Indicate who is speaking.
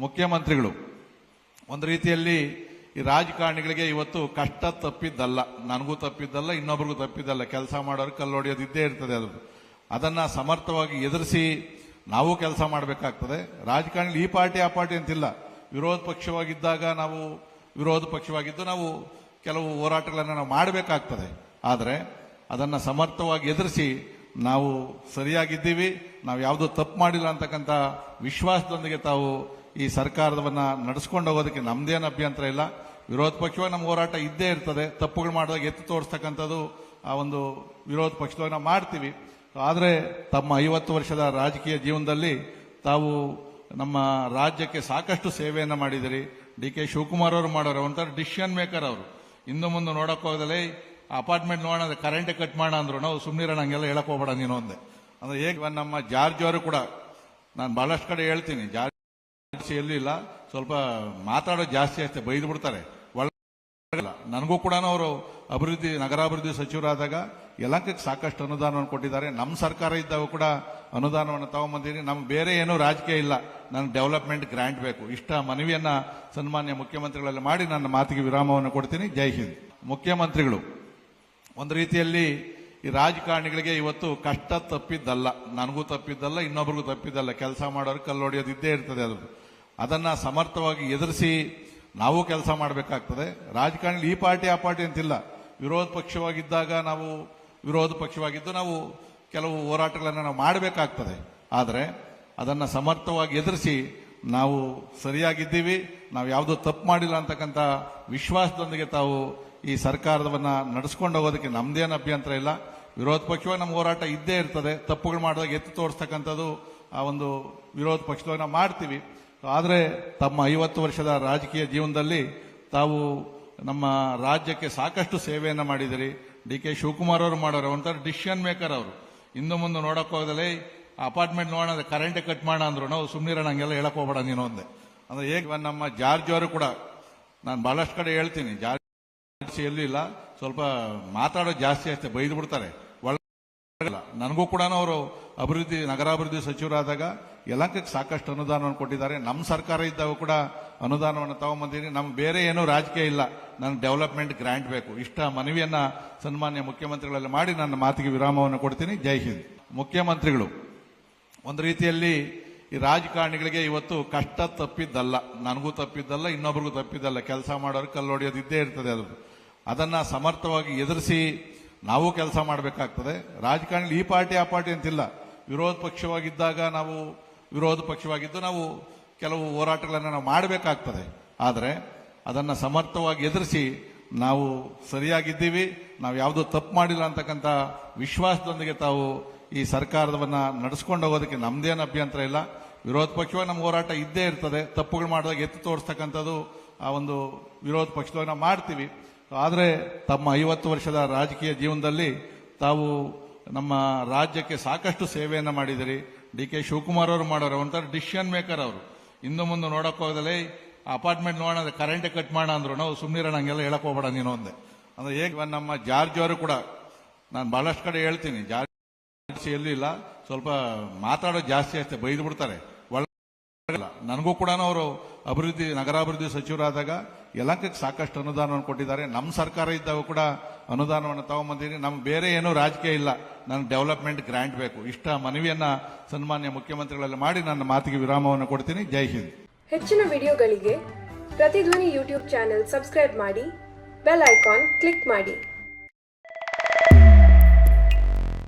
Speaker 1: ಮುಖ್ಯಮಂತ್ರಿಗಳು ಒಂದು ರೀತಿಯಲ್ಲಿ ಈ ರಾಜಕಾರಣಿಗಳಿಗೆ ಇವತ್ತು ಕಷ್ಟ ತಪ್ಪಿದ್ದಲ್ಲ, ನನಗೂ ತಪ್ಪಿದ್ದಲ್ಲ, ಇನ್ನೊಬ್ರಿಗೂ ತಪ್ಪಿದ್ದಲ್ಲ. ಕೆಲಸ ಮಾಡೋರು ಕಲ್ಲೊಡೆಯೋದು ಇದ್ದೇ ಇರ್ತದೆ. ಅದನ್ನ ಸಮರ್ಥವಾಗಿ ಎದುರಿಸಿ ನಾವು ಕೆಲಸ ಮಾಡಬೇಕಾಗ್ತದೆ. ರಾಜಕಾರಣಿ ಈ ಪಾರ್ಟಿ ಆ ಪಾರ್ಟಿ ಅಂತಿಲ್ಲ. ವಿರೋಧ ಪಕ್ಷವಾಗಿದ್ದಾಗ ನಾವು ವಿರೋಧ ಪಕ್ಷವಾಗಿದ್ದು ನಾವು ಕೆಲವು ಹೋರಾಟಗಳನ್ನು ನಾವು ಮಾಡಬೇಕಾಗ್ತದೆ. ಆದರೆ ಅದನ್ನು ಸಮರ್ಥವಾಗಿ ಎದುರಿಸಿ ನಾವು ಸರಿಯಾಗಿದ್ದೀವಿ, ನಾವು ಯಾವುದೂ ತಪ್ಪು ಮಾಡಿಲ್ಲ ಅಂತಕ್ಕಂಥ ವಿಶ್ವಾಸದೊಂದಿಗೆ ತಾವು ಈ ಸರ್ಕಾರವನ್ನ ನಡೆಸ್ಕೊಂಡು ಹೋಗೋದಕ್ಕೆ ನಮ್ದೇನು ಅಭ್ಯಂತರ ಇಲ್ಲ. ವಿರೋಧ ಪಕ್ಷವಾಗಿ ನಮ್ಮ ಹೋರಾಟ ಇದ್ದೇ ಇರ್ತದೆ. ತಪ್ಪುಗಳು ಮಾಡಿದಾಗ ಎತ್ತು ತೋರಿಸ್ತಕ್ಕಂಥದ್ದು ಆ ಒಂದು ವಿರೋಧ ಪಕ್ಷದವಾಗ ನಾವು ಮಾಡ್ತೀವಿ. ಆದರೆ ತಮ್ಮ 50 ವರ್ಷದ ರಾಜಕೀಯ ಜೀವನದಲ್ಲಿ ತಾವು ನಮ್ಮ ರಾಜ್ಯಕ್ಕೆ ಸಾಕಷ್ಟು ಸೇವೆಯನ್ನು ಮಾಡಿದಿರಿ. ಡಿ.ಕೆ. ಶಿವಕುಮಾರ್ ಅವರು ಮಾಡೋರು ಒಂಥರ ಡಿಸಿಷನ್ ಮೇಕರ್. ಅವರು ಇಂದು ಮುಂದೆ ನೋಡಕ್ ಹೋಗದಲ್ಲೇ ಅಪಾರ್ಟ್ಮೆಂಟ್ ನೋಡೋಣ, ಕರೆಂಟ್ ಕಟ್ ಮಾಡೋಣ ಅಂದ್ರು ನಾವು ಸುಮ್ಮನಿರೋಣ, ಹಂಗೆಲ್ಲ ಹೇಳಕ್ ಹೋಗ್ಬೇಡ ನೀನು ಒಂದೇ. ಅಂದ್ರೆ ಹೇಗೆ ನಮ್ಮ ಜಾರ್ಜ್ ಅವರು ಕೂಡ, ನಾನು ಬಹಳಷ್ಟು ಕಡೆ ಹೇಳ್ತೀನಿ, ಜಾರ್ಜ್ ಎಲ್ಲೂ ಇಲ್ಲ, ಸ್ವಲ್ಪ ಮಾತಾಡೋದು ಜಾಸ್ತಿ ಅಷ್ಟೇ, ಬೈದು ಬಿಡ್ತಾರೆ. ನನಗೂ ಕೂಡ ಅವರು ಅಭಿವೃದ್ಧಿ ನಗರಾಭಿವೃದ್ಧಿ ಸಚಿವರಾದಾಗ ಯಲಹಂಕಕ್ಕೆ ಸಾಕಷ್ಟು ಅನುದಾನವನ್ನು ಕೊಟ್ಟಿದ್ದಾರೆ. ನಮ್ಮ ಸರ್ಕಾರ ಇದ್ದಾಗ ಕೂಡ ಅನುದಾನವನ್ನು ತಗೊಂಡ್ಬಂದಿದ್ದೀನಿ. ನಮ್ಗೆ ಬೇರೆ ಏನೂ ರಾಜಕೀಯ ಇಲ್ಲ, ನನಗೆ ಡೆವಲಪ್ಮೆಂಟ್ ಗ್ರಾಂಟ್ ಬೇಕು, ಇಷ್ಟ ಮನವಿಯನ್ನ ಸನ್ಮಾನ್ಯ ಮುಖ್ಯಮಂತ್ರಿಗಳಲ್ಲಿ ಮಾಡಿ ನನ್ನ ಮಾತಿಗೆ ವಿರಾಮವನ್ನು ಕೊಡ್ತೀನಿ. ಜೈ ಹಿಂದ್. ಮುಖ್ಯಮಂತ್ರಿಗಳು ಒಂದು ರೀತಿಯಲ್ಲಿ ಈ ರಾಜಕಾರಣಿಗಳಿಗೆ ಇವತ್ತು ಕಷ್ಟ ತಪ್ಪಿದ್ದಲ್ಲ, ನನಗೂ ತಪ್ಪಿದ್ದಲ್ಲ, ಇನ್ನೊಬ್ರಿಗೂ ತಪ್ಪಿದ್ದಲ್ಲ. ಕೆಲಸ ಮಾಡೋರು ಕಲ್ಲೊಡೆಯೋದು ಇದ್ದೇ ಇರ್ತದೆ. ಅದನ್ನ ಸಮರ್ಥವಾಗಿ ಎದುರಿಸಿ ನಾವು ಕೆಲಸ ಮಾಡಬೇಕಾಗ್ತದೆ. ರಾಜಕಾರಣಿ ಈ ಪಾರ್ಟಿ ಆ ಪಾರ್ಟಿ ಅಂತಿಲ್ಲ. ವಿರೋಧ ಪಕ್ಷವಾಗಿದ್ದಾಗ ನಾವು ವಿರೋಧ ಪಕ್ಷವಾಗಿದ್ದು ನಾವು ಕೆಲವು ಹೋರಾಟಗಳನ್ನು ನಾವು ಮಾಡಬೇಕಾಗ್ತದೆ. ಆದರೆ ಅದನ್ನು ಸಮರ್ಥವಾಗಿ ಎದುರಿಸಿ ನಾವು ಸರಿಯಾಗಿದ್ದೀವಿ, ನಾವು ಯಾವುದೂ ತಪ್ಪು ಮಾಡಿಲ್ಲ ಅಂತಕ್ಕಂಥ ವಿಶ್ವಾಸದೊಂದಿಗೆ ತಾವು ಈ ಸರ್ಕಾರವನ್ನ ನಡೆಸ್ಕೊಂಡು ಹೋಗೋದಕ್ಕೆ ನಮ್ದೇನು ಅಭ್ಯಂತರ ಇಲ್ಲ. ವಿರೋಧ ಪಕ್ಷವಾಗಿ ನಮ್ಮ ಹೋರಾಟ ಇದ್ದೇ ಇರ್ತದೆ. ತಪ್ಪುಗಳು ಮಾಡಿದಾಗ ಎತ್ತು ತೋರಿಸ್ತಕ್ಕಂಥದ್ದು ಆ ಒಂದು ವಿರೋಧ ಪಕ್ಷದವಾಗ ನಾವು ಮಾಡ್ತೀವಿ. ಆದರೆ ತಮ್ಮ 50 ವರ್ಷದ ರಾಜಕೀಯ ಜೀವನದಲ್ಲಿ ತಾವು ನಮ್ಮ ರಾಜ್ಯಕ್ಕೆ ಸಾಕಷ್ಟು ಸೇವೆಯನ್ನು ಮಾಡಿದಿರಿ. ಡಿ.ಕೆ. ಶಿವಕುಮಾರ್ ಅವರು ಮಾಡೋರು ಒಂಥರ ಡಿಸಿಷನ್ ಮೇಕರ್. ಅವರು ಇಂದು ಮುಂದೆ ನೋಡಕ್ ಹೋಗದಲ್ಲೇ ಅಪಾರ್ಟ್ಮೆಂಟ್ ನೋಡೋಣ, ಕರೆಂಟ್ ಕಟ್ ಮಾಡೋಣ ಅಂದ್ರು ನಾವು ಸುಮ್ಮನಿರೋಣ, ಹಂಗೆಲ್ಲ ಹೇಳಕ್ ಹೋಗ್ಬೇಡ ನೀನು ಒಂದೇ. ಅಂದ್ರೆ ಹೇಗೆ ನಮ್ಮ ಜಾರ್ಜ್ ಅವರು ಕೂಡ, ನಾನು ಬಹಳಷ್ಟು ಕಡೆ ಹೇಳ್ತೀನಿ, ಜಾರ್ಜ್ ಎಲ್ಲೂ ಇಲ್ಲ, ಸ್ವಲ್ಪ ಮಾತಾಡೋದು ಜಾಸ್ತಿ ಅಷ್ಟೇ, ಬೈದು ಬಿಡ್ತಾರೆ. ನನಗೂ ಕೂಡ ಅವರು ಅಭಿವೃದ್ಧಿ ನಗರಾಭಿವೃದ್ಧಿ ಸಚಿವರಾದಾಗ ಯಲಹಂಕಕ್ಕೆ ಸಾಕಷ್ಟು ಅನುದಾನವನ್ನು ಕೊಟ್ಟಿದ್ದಾರೆ. ನಮ್ಮ ಸರ್ಕಾರ ಇದ್ದಾಗ ಕೂಡ ಅನುದಾನವನ್ನು ತಗೊಂಡ್ಬಂದಿದ್ದೀನಿ. ನಮ್ಗೆ ಬೇರೆ ಏನೂ ರಾಜಕೀಯ ಇಲ್ಲ, ನನಗೆ ಡೆವಲಪ್ಮೆಂಟ್ ಗ್ರಾಂಟ್ ಬೇಕು, ಇಷ್ಟ ಮನವಿಯನ್ನ ಸನ್ಮಾನ್ಯ ಮುಖ್ಯಮಂತ್ರಿಗಳಲ್ಲಿ ಮಾಡಿ ನನ್ನ ಮಾತಿಗೆ ವಿರಾಮವನ್ನು ಕೊಡ್ತೀನಿ. ಜೈ ಹಿಂದ್. ಮುಖ್ಯಮಂತ್ರಿಗಳು ಒಂದು ರೀತಿಯಲ್ಲಿ ಈ ರಾಜಕಾರಣಿಗಳಿಗೆ ಇವತ್ತು ಕಷ್ಟ ತಪ್ಪಿದ್ದಲ್ಲ, ನನಗೂ ತಪ್ಪಿದ್ದಲ್ಲ, ಇನ್ನೊಬ್ರಿಗೂ ತಪ್ಪಿದ್ದಲ್ಲ. ಕೆಲಸ ಮಾಡೋರು ಕಲ್ಲೊಡೆಯೋದು ಇದ್ದೇ ಇರ್ತದೆ. ಅದನ್ನ ಸಮರ್ಥವಾಗಿ ಎದುರಿಸಿ ನಾವು ಕೆಲಸ ಮಾಡಬೇಕಾಗ್ತದೆ. ರಾಜಕಾರಣಿ ಈ ಪಾರ್ಟಿ ಆ ಪಾರ್ಟಿ ಅಂತಿಲ್ಲ. ವಿರೋಧ ಪಕ್ಷವಾಗಿದ್ದಾಗ ನಾವು ವಿರೋಧ ಪಕ್ಷವಾಗಿದ್ದು ನಾವು ಕೆಲವು ಹೋರಾಟಗಳನ್ನು ನಾವು ಮಾಡಬೇಕಾಗ್ತದೆ. ಆದರೆ ಅದನ್ನು ಸಮರ್ಥವಾಗಿ ಎದುರಿಸಿ ನಾವು ಸರಿಯಾಗಿದ್ದೀವಿ, ನಾವು ಯಾವುದೂ ತಪ್ಪು ಮಾಡಿಲ್ಲ ಅಂತಕ್ಕಂಥ ವಿಶ್ವಾಸದೊಂದಿಗೆ ತಾವು ಈ ಸರ್ಕಾರವನ್ನ ನಡೆಸ್ಕೊಂಡು ಹೋಗೋದಕ್ಕೆ ನಮ್ದೇನು ಅಭ್ಯಂತರ ಇಲ್ಲ. ವಿರೋಧ ಪಕ್ಷವಾಗಿ ನಮ್ಮ ಹೋರಾಟ ಇದ್ದೇ ಇರ್ತದೆ. ತಪ್ಪುಗಳು ಮಾಡಿದಾಗ ಎತ್ತು ತೋರಿಸ್ತಕ್ಕಂಥದ್ದು ಆ ಒಂದು ವಿರೋಧ ಪಕ್ಷದವಾಗ ನಾವು ಮಾಡ್ತೀವಿ. ಆದರೆ ತಮ್ಮ 50 ವರ್ಷದ ರಾಜಕೀಯ ಜೀವನದಲ್ಲಿ ತಾವು ನಮ್ಮ ರಾಜ್ಯಕ್ಕೆ ಸಾಕಷ್ಟು ಸೇವೆಯನ್ನು ಮಾಡಿದಿರಿ. ಡಿ.ಕೆ. ಶಿವಕುಮಾರ್ ಅವರು ಮಾಡೋರು ಒಂಥರ ಡಿಸಿಷನ್ ಮೇಕರ್. ಅವರು ಇಂದು ಮುಂದೆ ನೋಡಕ್ ಹೋಗದಲ್ಲೇ ಅಪಾರ್ಟ್ಮೆಂಟ್ ನೋಡೋಣ, ಕರೆಂಟ್ ಕಟ್ ಮಾಡೋಣ ಅಂದ್ರು ನಾವು ಸುಮ್ಮನಿರೋಣ, ಹಂಗೆಲ್ಲ ಹೇಳಕ್ ಹೋಗ್ಬೇಡ ನೀನು ಒಂದೇ. ಅಂದ್ರೆ ಹೇಗೆ ನಮ್ಮ ಜಾರ್ಜ್ ಅವರು ಕೂಡ, ನಾನು ಬಹಳಷ್ಟು ಕಡೆ ಹೇಳ್ತೀನಿ, ಜಾರ್ಜ್ ಎಲ್ಲೂ ಇಲ್ಲ, ಸ್ವಲ್ಪ ಮಾತಾಡೋದು ಜಾಸ್ತಿ ಅಷ್ಟೇ, ಬೈದು ಬಿಡ್ತಾರೆ. ನನಗೂ ಕೂಡ ಅವರು ಅಭಿವೃದ್ಧಿ ನಗರಾಭಿವೃದ್ಧಿ ಸಚಿವರಾದಾಗ ಯಲಹಂಕಕ್ಕೆ ಸಾಕಷ್ಟು ಅನುದಾನವನ್ನು ಕೊಟ್ಟಿದ್ದಾರೆ. ನಮ್ಮ ಸರ್ಕಾರ ಇದ್ದಾಗ ಕೂಡ ಅನುದಾನವನ್ನು ತಗೊಂಡ್ಬಂದಿದ್ದೀನಿ. ನಮ್ಗೆ ಬೇರೆ ಏನೂ ರಾಜಕೀಯ ಇಲ್ಲ, ನನಗೆ ಡೆವಲಪ್ಮೆಂಟ್ ಗ್ರಾಂಟ್ ಬೇಕು, ಇಷ್ಟ ಮನವಿಯನ್ನ ಸನ್ಮಾನ್ಯ ಮುಖ್ಯಮಂತ್ರಿಗಳಲ್ಲಿ ಮಾಡಿ ನನ್ನ ಮಾತಿಗೆ ವಿರಾಮವನ್ನು ಕೊಡ್ತೀನಿ. ಜೈ ಹಿಂದ್.
Speaker 2: ಹೆಚ್ಚಿನ ವಿಡಿಯೋಗಳಿಗೆ ಪ್ರತಿಧ್ವನಿ ಯೂಟ್ಯೂಬ್ ಚಾನೆಲ್ ಸಬ್ಸ್ಕ್ರೈಬ್ ಮಾಡಿ, ಬೆಲ್ ಐಕಾನ್ ಕ್ಲಿಕ್ ಮಾಡಿ.